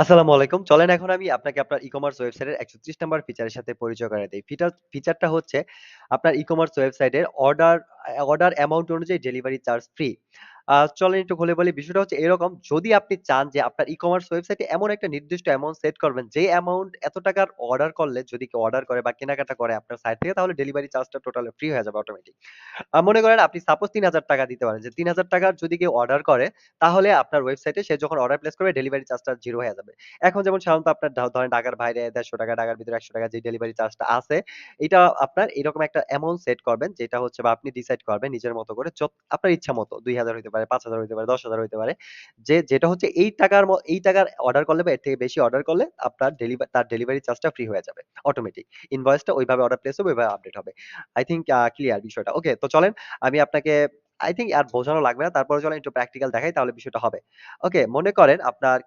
আসসালামু আলাইকুম। চলেন এখন আমি আপনাকে আপনার ই-কমার্স ওয়েবসাইটের ১৩০ নাম্বার ফিচারের সাথে পরিচয় করায় দেই। ফিচারটা হচ্ছে আপনার ই-কমার্স ওয়েবসাইটের অর্ডার অ্যামাউন্ট অনুযায়ী ডেলিভারি চার্জ ফ্রি। চলেন একটু খুলে বলি। বিষয়টা হচ্ছে এরকম, যদি আপনি চান যে আপনার ই-কমার্স ওয়েবসাইটে এমন একটা নির্দিষ্ট অ্যামাউন্ট সেট করবেন, যে অ্যামাউন্ট এত টাকার অর্ডার করলে যদি কেউ অর্ডার করে বা কেনাকাটা করে আপনার সাইট থেকে, তাহলে ডেলিভারি চার্জটা টোটালি ফ্রি হয়ে যাবে অটোমেটিক। মনে করেন আপনি সাপোজ ৳৩,০০০ দিতে পারেন, যে ৳৩,০০০ যদি কেউ অর্ডার করে, তাহলে আপনার ওয়েবসাইটে সে যখন অর্ডার প্লেস করবে ডেলিভারি চার্জটা 0 হয়ে যাবে। এখন যেমন সাধারণত আপনার ধরেন ঢাকার বাইরে ৳১৫০, ঢাকার ভিতরে ৳১০০ যে ডেলিভারি চার্জটা আছে, এটা আপনার এরকম একটা অ্যামাউন্ট সেট করবেন, যেটা হচ্ছে বা আপনি ডিসাইড করবেন নিজের মতো করে, আপনার ইচ্ছা মতো ২,০০০ হইতে পারে, ৫,০০০ হইতে পারে, ১০,০০০ হইতে পারে। যেটা হচ্ছে এই টাকার অর্ডার করলে বা এর থেকে বেশি অর্ডার করলে আপনার তার ডেলিভারি চার্জটা ফ্রি হয়ে যাবে অটোমেটিক। ইনভয়েসটা ওইভাবে অর্ডার প্লেস হবে, ওইভাবে আপডেট হবে। আই থিংক ক্লিয়ার বিষয়টা। ওকে, তো চলেন আমি আপনাকে আই থিংক আর বোঝানো লাগবে না। তারপরে চলেন একটু প্র্যাকটিক্যাল দেখাই, তাহলে বিষয়টা হবে। ওকে, মনে করেন আপনার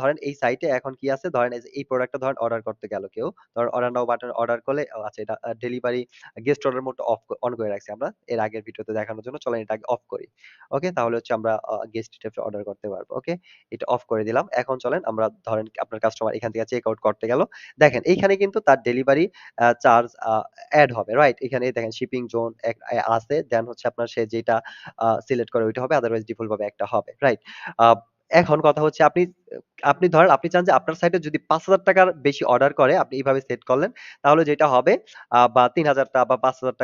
ধরেন এই সাইটে এখন কি আছে, ধরেন এই যে এই প্রোডাক্টটা ধরেন অর্ডার করতে গেল কেউ। ধরেন অর্ডার নাও বাটন অর্ডার করলে আচ্ছা, এটা ডেলিভারি গেস্ট অর্ডার মোডটা অন করে রাখছি আমরা এর আগের ভিডিওতে দেখানোর জন্য। চলেন এটা আগে অফ করি। ওকে, তাহলে হচ্ছে আমরা গেস্ট হিসেবে অর্ডার করতে পারবো। ওকে, এটা অফ করে দিলাম। এখন চলেন আমরা ধরেন আপনার কাস্টমার এখান থেকে চেক আউট করতে গেল। দেখেন এইখানে কিন্তু তার ডেলিভারি চার্জ এড হবে, রাইট? এখানে দেখেন শিপিং জোন আছে। দেন হচ্ছে আপনার সে যেটা সিলেক্ট করে ওইটা হবে। আদারওয়াইজ ডিফল্ট ভাবে একটা হবে, রাইট? আ এখন কথা হচ্ছে আপনি ধরেন আপনি চান যে আপনার সাইটে যদি ৳৫,০০০ র বেশি অর্ডার করে, আপনি এইভাবে সেট করলেন। তাহলে যেটা হবে বা ৳৩,০০০ বা ৳৫,০০০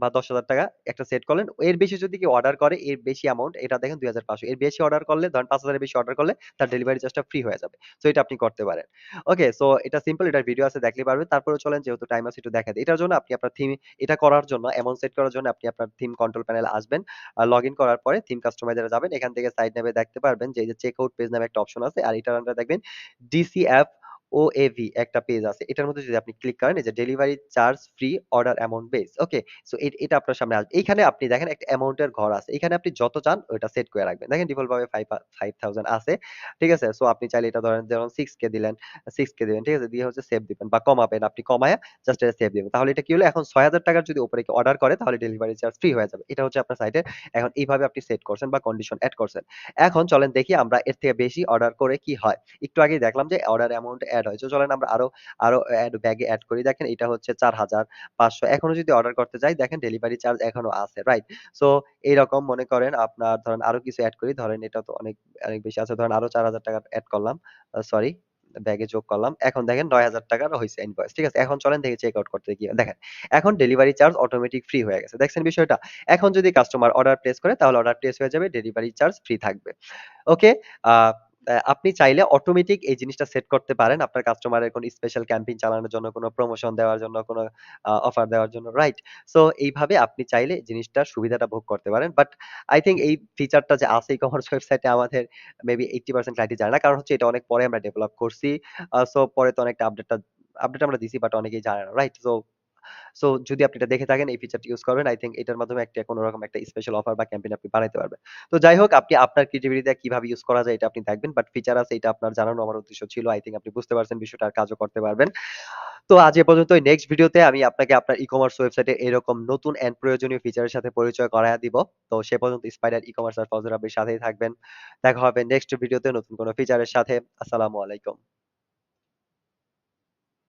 বা ৳১০,০০০ একটা সেট করলেন। এর বেশি যদি কেউ অর্ডার করে, এর বেশি অ্যামাউন্ট এটা দেখেন ২,৫০০। এর বেশি অর্ডার করলে ধরেন ৫,০০০ এর বেশি অর্ডার করলে তার ডেলিভারি চার্জটা ফ্রি হয়ে যাবে। সো এটা আপনি করতে পারেন। ওকে, সো এটা সিম্পল, এটার ভিডিও আছে দেখলেই পারবেন। তারপরেও চলেন যেহেতু টাইম আছে একটু দেখাই দেই। এটার জন্য আপনি আপনার থিম এটা করার জন্য অ্যামাউন্ট সেট করার জন্য আপনি আপনার থিম কন্ট্রোল প্যানেলে আসবেন। লগইন করার পরে থিম কাস্টমাইজার এ যাবেন। এখান থেকে সাইড ন্যাবে দেখতে পারবেন যে এই যে চেকআউট পেজ নামে একটা অপশন আছে। আর এটার আন্ডারে দেখবেন ডিসিএফ ওএভি একটা পেজ আছে। এটার মধ্যে যদি আপনি ক্লিক করেন, এই যে delivery charge free order amount base. Okay, so এটা আপনার সামনে আসবে। এইখানে আপনি দেখেন একটা অ্যামাউন্ট এর ঘর আছে। এখানে আপনি যত চান ওটা সেট করে রাখবেন। দেখেন ডিফল্ট ভাবে 5000 আছে। ঠিক আছে? সো আপনি চাইলে এটা ধরেন যেমন 6 কে দিলেন, 6 কে দিবেন। ঠিক আছে? দিয়ে হচ্ছে সেভ দিবেন বা কমাবেন। আপনি কমায়া জাস্ট এটা সেভ দিবেন। তাহলে এটা কি হলো, এখন ৳৬,০০০ যদি উপরে কেউ অর্ডার করে তাহলে ডেলিভারি চার্জ ফ্রি হয়ে যাবে। এটা হচ্ছে আপনার সাইটে এখন এইভাবে আপনি সেট করছেন বা কন্ডিশন এড করছেন। এখন চলেন দেখি আমরা এর থেকে বেশি অর্ডার করে কি হয়। একটু আগেই দেখলাম যে অর্ডার অ্যামাউন্ট এড হয়। তো চলেন আমরা আরো ব্যাগে এড করি। দেখেন এটা হচ্ছে ৪,৫০০। এখনো যদি অর্ডার করতে যাই, দেখেন ডেলিভারি চার্জ এখনো আছে, রাইট? সো এইরকম মনে করেন আপনার ধরেন আরো কিছু এড করি। ধরেন এটা তো অনেক বেশি আছে। ধরেন আরো ৳৪,০০০ এড করলাম। সরি, ব্যাগে যোগ করলাম। এখন দেখেন ৳৯,০০০ হইছে ইনভয়েস। ঠিক আছে? এখন চলেন দেখি চেক আউট করতে গিয়ে। দেখেন এখন ডেলিভারি চার্জ অটোমেটিক ফ্রি হয়ে গেছে। দেখছেন বিষয়টা? এখন যদি কাস্টমার অর্ডার প্লেস করে তাহলে অর্ডার প্লেস হয়ে যাবে, ডেলিভারি চার্জ ফ্রি থাকবে। ওকে? আ আপনি চাইলে অটোমেটিক এই জিনিসটা সেট করতে পারেন। আপনার কাস্টমারের কোনো স্পেশাল ক্যাম্পেইন চালানোর জন্য, কোনো প্রমোশন দেওয়ার জন্য, কোনো অফার দেওয়ার জন্য, রাইট? সো এইভাবে আপনি চাইলে জিনিসটার সুবিধাটা ভোগ করতে পারেন। বাট আই থিংক এই ফিচারটা যে আছে ই-কমার্স ওয়েবসাইটে আমাদের মেবি 80% ক্লায়েন্টই জানে না। কারণ হচ্ছে এটা অনেক পরে আমরা ডেভেলপ করছি। সো পরে তো অনেকটা আপডেট আমরা দিছি, বাট অনেকেই জানে না, রাইট? যদি আপনি এটা দেখে থাকেন, এই ফিচারটা ইউস করবেন। আই থিংক এটার মাধ্যমে কোনরকম একটা স্পেশাল অফার বা ক্যাম্পেইন আপনি বানাইতে পারবেন। তো যাই হোক, আপনি আপনার ক্রিয়েটিভিটি দিয়ে কিভাবে ইউস করা যায় এটা আপনি দেখবেন। বাট ফিচার আছে এটা আপনার জানানো আমার উদ্দেশ্য ছিল। আই থিংক আপনি বুঝতে পারছেন বিষয়টা আর কাজও করতে পারবেন। তো আজ এ পর্যন্তই। নেক্সট ভিডিওতে আমি আপনাকে আপনার ই-কমার্স ওয়েবসাইটে এরকম নতুন এন্ড প্রয়োজনীয় ফিচারের সাথে পরিচয় করায়া দিব। তো সে পর্যন্ত স্পাইডার ই-কমার্স আর ফজর রাব্বির সাথেই থাকবেন। দেখা হবে নেক্সট ভিডিওতে নতুন কোন ফিচারের সাথে। আসসালামু আলাইকুম।